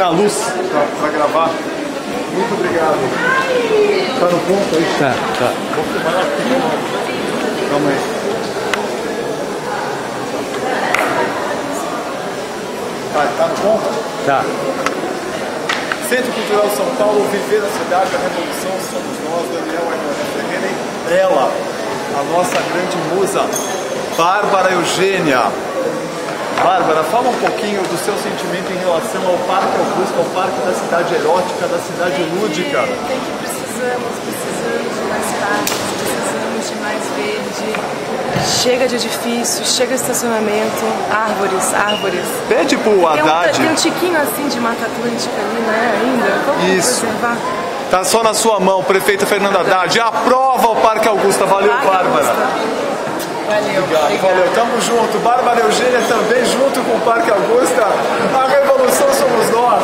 a luz pra gravar. Muito obrigado. Tá no ponto aí? Tá. Vou filmar aqui. Calma aí. Tá no ponto? Tá. Centro Cultural São Paulo, viver a cidade, a revolução, somos nós, Daniel Ferreira, e ela, a nossa grande musa, Bárbara Eugênia. Bárbara, fala um pouquinho do seu sentimento em relação ao Parque Augusta, ao Parque da Cidade Erótica, da Cidade Lúdica. Precisamos de mais parques, precisamos de mais verde. Chega de edifícios, chega de estacionamento, árvores. Pede pro Haddad. Tem um tiquinho assim de Mata Atlântica ali, né, ainda. Vamos Isso. preservar. Tá só na sua mão, prefeita Fernanda Haddad. Aprova o Parque Augusta. Valeu, Bárbara. Valeu. Obrigado, valeu. Tamo junto. Bárbara Eugênia também junto com o Parque Augusta. A revolução somos nós.